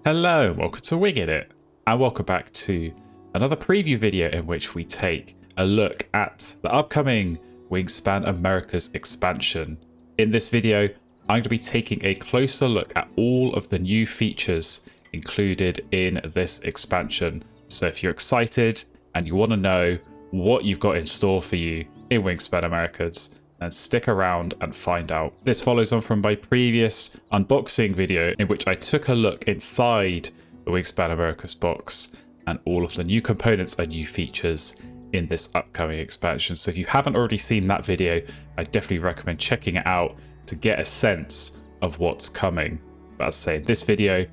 Hello, welcome to Wingin It, and welcome back to another preview video in which we take a look at the upcoming Wingspan Americas Expansion. In this video, I'm going to be taking a closer look at all of the new features included in this expansion. So if you're excited and you want to know what you've got in store for you in Wingspan Americas, then stick around and find out. This follows on from my previous unboxing video in which I took a look inside the Wingspan Americas box and all of the new components and new features in this upcoming expansion. So if you haven't already seen that video, I definitely recommend checking it out to get a sense of what's coming. But as I say, in this video,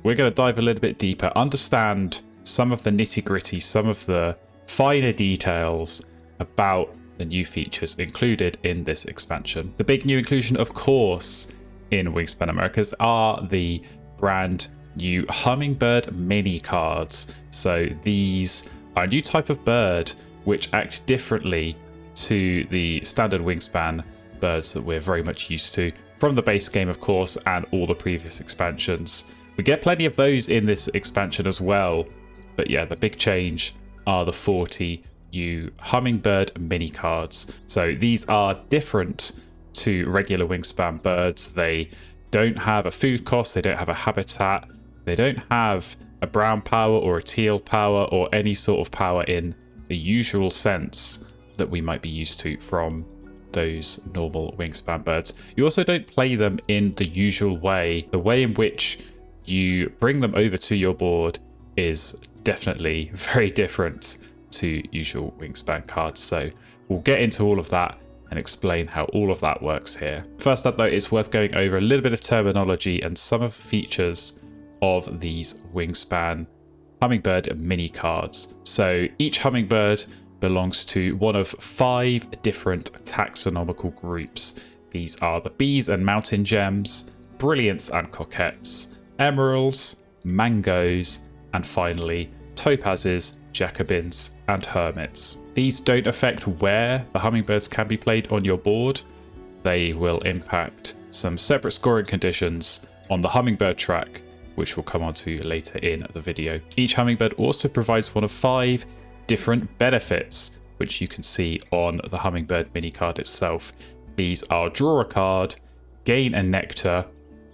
we're going to dive a little bit deeper, understand some of the nitty-gritty, some of the finer details about the new features included in this expansion. The big new inclusion, of course, in Wingspan Americas are the brand new Hummingbird mini cards. So these are a new type of bird which act differently to the standard Wingspan birds that we're very much used to from the base game, of course, and all the previous expansions. We get plenty of those in this expansion as well. But yeah, the big change are the 40 new Hummingbird mini cards. So these are different to regular Wingspan birds. They don't have a food cost, they don't have a habitat, they don't have a brown power or a teal power or any sort of power in the usual sense that we might be used to from those normal Wingspan birds. You also don't play them in the usual way. The way in which you bring them over to your board is definitely very different to usual Wingspan cards. So we'll get into all of that and explain how all of that works here. First up though, it's worth going over a little bit of terminology and some of the features of these Wingspan Hummingbird mini cards. So each Hummingbird belongs to one of 5 different taxonomical groups. These are the bees and mountain gems, brilliants and coquettes, emeralds, mangoes, and finally topazes, Jacobins, and hermits. These don't affect where the hummingbirds can be played on your board. They will impact some separate scoring conditions on the hummingbird track, which we'll come on to later in the video. Each hummingbird also provides one of 5 different benefits, which you can see on the Hummingbird mini card itself. These are draw a card, gain a nectar,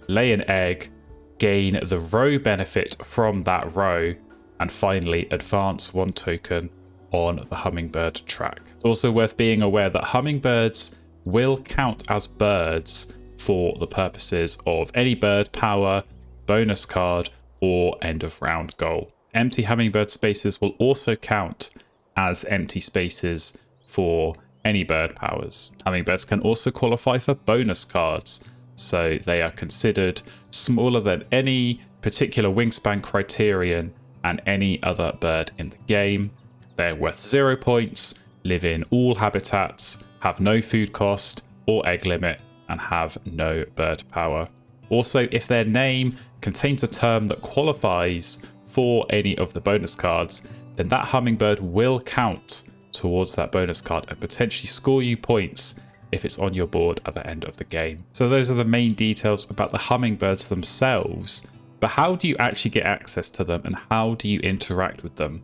lay an egg, gain the row benefit from that row, and finally advance 1 token on the hummingbird track. It's also worth being aware that hummingbirds will count as birds for the purposes of any bird power, bonus card, or end of round goal. Empty hummingbird spaces will also count as empty spaces for any bird powers. Hummingbirds can also qualify for bonus cards, so they are considered smaller than any particular Wingspan criterion and any other bird in the game. They're worth 0 points, live in all habitats, have no food cost or egg limit, and have no bird power. Also, if their name contains a term that qualifies for any of the bonus cards, then that hummingbird will count towards that bonus card and potentially score you points if it's on your board at the end of the game. So those are the main details about the hummingbirds themselves. But how do you actually get access to them and how do you interact with them?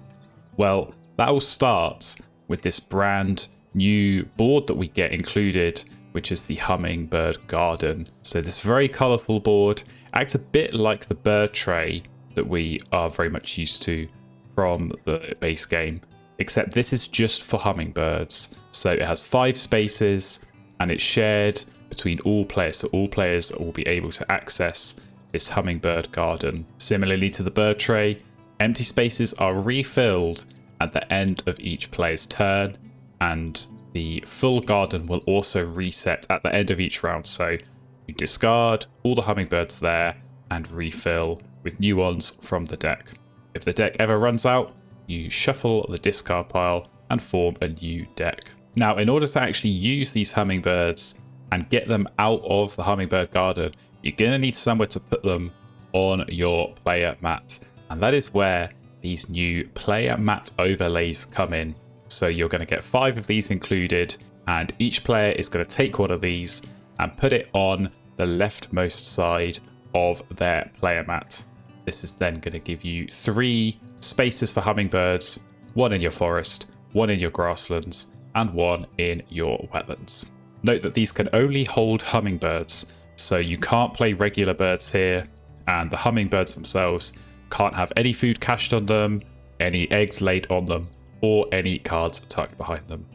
Well, that all starts with this brand new board that we get included, which is the Hummingbird Garden. So this very colourful board acts a bit like the bird tray that we are very much used to from the base game, except this is just for hummingbirds. So it has 5 spaces and it's shared between all players, so all players will be able to access this Hummingbird Garden. Similarly to the bird tray, empty spaces are refilled at the end of each player's turn, and the full garden will also reset at the end of each round. So you discard all the hummingbirds there and refill with new ones from the deck. If the deck ever runs out, you shuffle the discard pile and form a new deck. Now, in order to actually use these hummingbirds and get them out of the Hummingbird Garden, you're going to need somewhere to put them on your player mat. And that is where these new player mat overlays come in. So you're going to get 5 of these included, and each player is going to take one of these and put it on the leftmost side of their player mat. This is then going to give you 3 spaces for hummingbirds, 1 in your forest, 1 in your grasslands, and 1 in your wetlands. Note that these can only hold hummingbirds, so you can't play regular birds here, and the hummingbirds themselves can't have any food cached on them, any eggs laid on them, or any cards tucked behind them.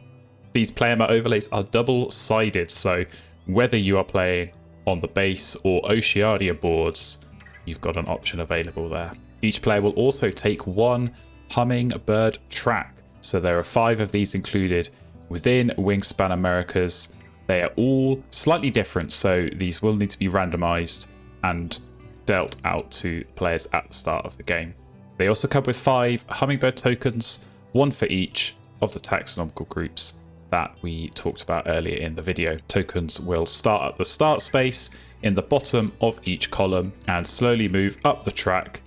These player mat overlays are double-sided, so whether you are playing on the base or Oceania boards, you've got an option available there. Each player will also take 1 hummingbird track, so there are 5 of these included within Wingspan Americas. They are all slightly different, so these will need to be randomized and dealt out to players at the start of the game. They also come with 5 hummingbird tokens, 1 for each of the taxonomical groups that we talked about earlier in the video. Tokens will start at the start space in the bottom of each column and slowly move up the track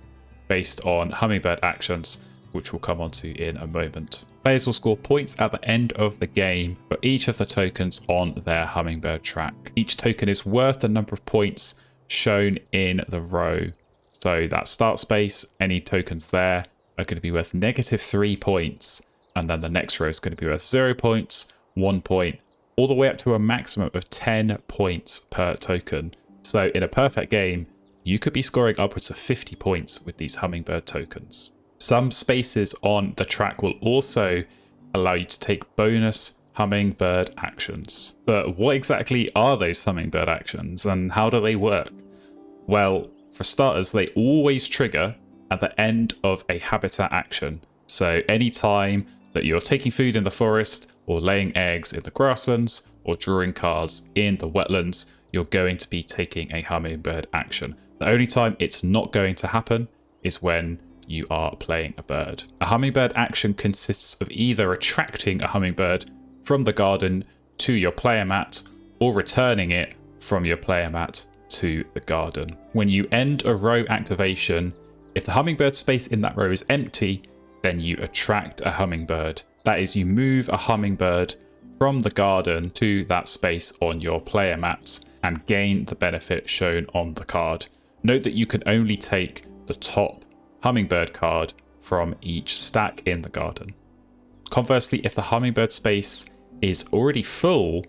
based on Hummingbird Actions, which we'll come onto in a moment. Players will score points at the end of the game for each of the tokens on their Hummingbird track. Each token is worth the number of points shown in the row. So that start space, any tokens there are going to be worth -3 points. And then the next row is going to be worth 0 points, 1 point, all the way up to a maximum of 10 points per token. So in a perfect game, you could be scoring upwards of 50 points with these hummingbird tokens. Some spaces on the track will also allow you to take bonus hummingbird actions. But what exactly are those hummingbird actions and how do they work? Well, for starters, they always trigger at the end of a habitat action. So anytime that you're taking food in the forest or laying eggs in the grasslands or drawing cards in the wetlands, you're going to be taking a hummingbird action. The only time it's not going to happen is when you are playing a bird. A hummingbird action consists of either attracting a hummingbird from the garden to your player mat or returning it from your player mat to the garden. When you end a row activation, if the hummingbird space in that row is empty, then you attract a hummingbird. That is, you move a hummingbird from the garden to that space on your player mat and gain the benefit shown on the card. Note that you can only take the top hummingbird card from each stack in the garden. Conversely, if the hummingbird space is already full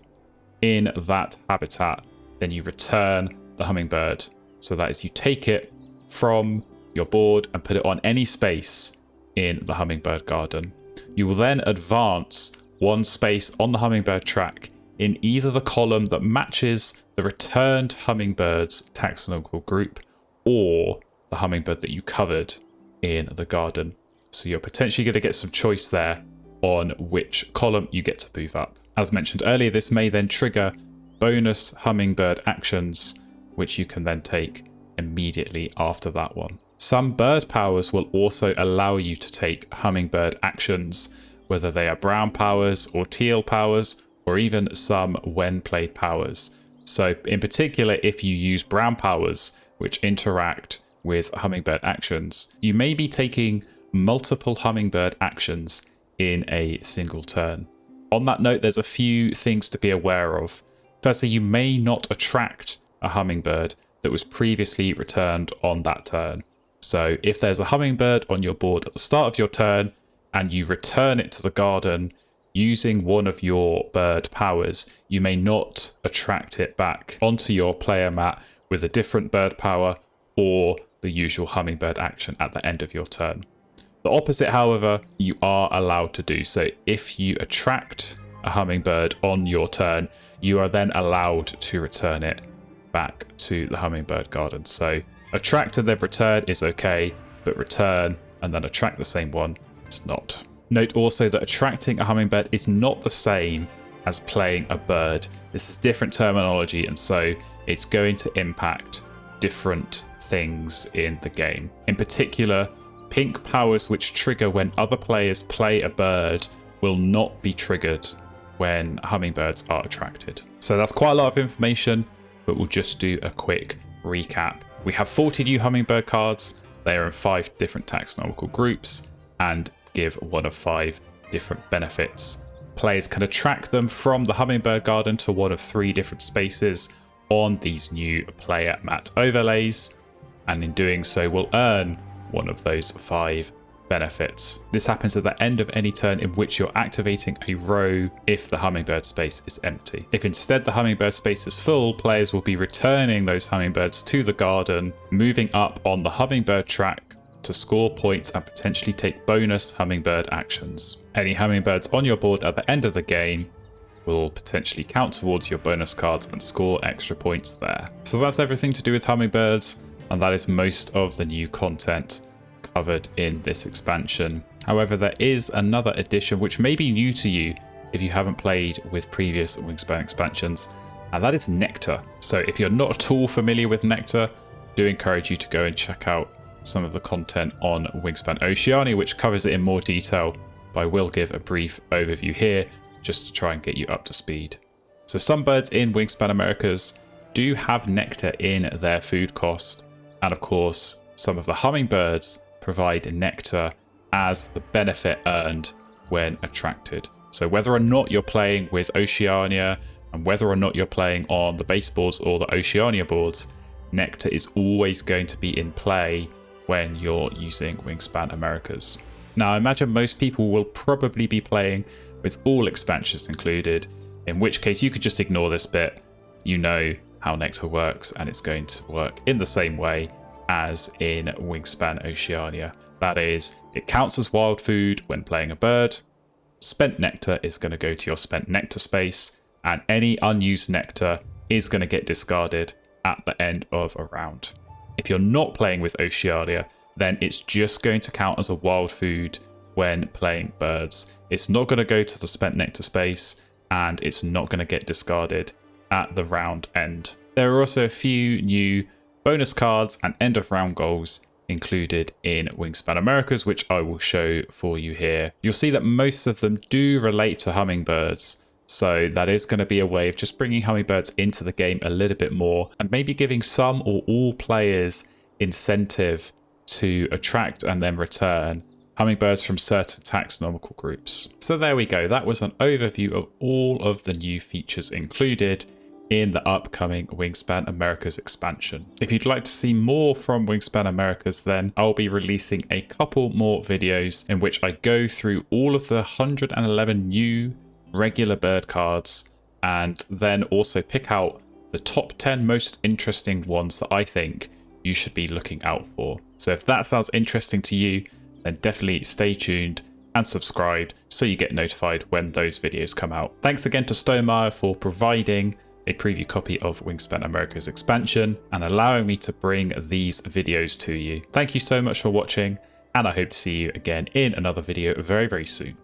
in that habitat, then you return the hummingbird. So that is, you take it from your board and put it on any space in the Hummingbird Garden. You will then advance 1 space on the Hummingbird track in either the column that matches the returned Hummingbird's taxonomical group or the hummingbird that you covered in the garden. So you're potentially going to get some choice there on which column you get to move up. As mentioned earlier, this may then trigger bonus hummingbird actions, which you can then take immediately after that one. Some bird powers will also allow you to take hummingbird actions, whether they are brown powers or teal powers, or even some when played powers. So in particular, if you use brown powers, which interact with hummingbird actions, you may be taking multiple hummingbird actions in a single turn. On that note, there's a few things to be aware of. Firstly, you may not attract a hummingbird that was previously returned on that turn. So if there's a hummingbird on your board at the start of your turn and you return it to the garden using one of your bird powers, you may not attract it back onto your player mat with a different bird power or the usual hummingbird action at the end of your turn. The opposite, however, you are allowed to do. So if you attract a hummingbird on your turn, you are then allowed to return it back to the Hummingbird Garden. So attract and then return is okay, but return and then attract the same one is not. Note also that attracting a hummingbird is not the same as playing a bird. This is different terminology, and so it's going to impact different things in the game. In particular, pink powers which trigger when other players play a bird will not be triggered when hummingbirds are attracted. So that's quite a lot of information, but we'll just do a quick recap. We have 40 new hummingbird cards. They are in 5 different taxonomical groups and give 1 of 5 different benefits. Players can attract them from the Hummingbird Garden to 1 of 3 different spaces on these new player mat overlays. and in doing so will earn one of those 5 benefits. This happens at the end of any turn in which you're activating a row if the hummingbird space is empty. If instead the hummingbird space is full, players will be returning those hummingbirds to the garden, moving up on the hummingbird track to score points and potentially take bonus hummingbird actions. Any hummingbirds on your board at the end of the game will potentially count towards your bonus cards and score extra points there. So that's everything to do with hummingbirds, and that is most of the new content covered in this expansion. However, there is another addition which may be new to you if you haven't played with previous Wingspan expansions, and that is Nectar. So if you're not at all familiar with Nectar, I do encourage you to go and check out some of the content on Wingspan Oceania, which covers it in more detail, but I will give a brief overview here just to try and get you up to speed. So some birds in Wingspan Americas do have nectar in their food cost, and of course some of the hummingbirds provide nectar as the benefit earned when attracted. So whether or not you're playing with Oceania and whether or not you're playing on the base boards or the Oceania boards, nectar is always going to be in play when you're using Wingspan Americas. Now I imagine most people will probably be playing with all expansions included, in which case you could just ignore this bit. You know how nectar works, and it's going to work in the same way as in Wingspan Oceania. That is, it counts as wild food when playing a bird. Spent nectar is going to go to your spent nectar space, and any unused nectar is going to get discarded at the end of a round. If you're not playing with Oceania, then it's just going to count as a wild food when playing birds. It's not going to go to the spent nectar space, and it's not going to get discarded at the round end. There are also a few new bonus cards and end of round goals included in Wingspan Americas, which I will show for you here. You'll see that most of them do relate to hummingbirds, so that is going to be a way of just bringing hummingbirds into the game a little bit more, and maybe giving some or all players incentive to attract and then return hummingbirds from certain taxonomical groups. So there we go. That was an overview of all of the new features included in the upcoming Wingspan Americas expansion. If you'd like to see more from Wingspan Americas, then I'll be releasing a couple more videos in which I go through all of the 111 new regular bird cards, and then also pick out the top 10 most interesting ones that I think you should be looking out for. So if that sounds interesting to you, then definitely stay tuned and subscribe so you get notified when those videos come out. Thanks again to Stonemaier for providing a preview copy of Wingspan Americas expansion and allowing me to bring these videos to you. Thank you so much for watching, and I hope to see you again in another video very, very soon.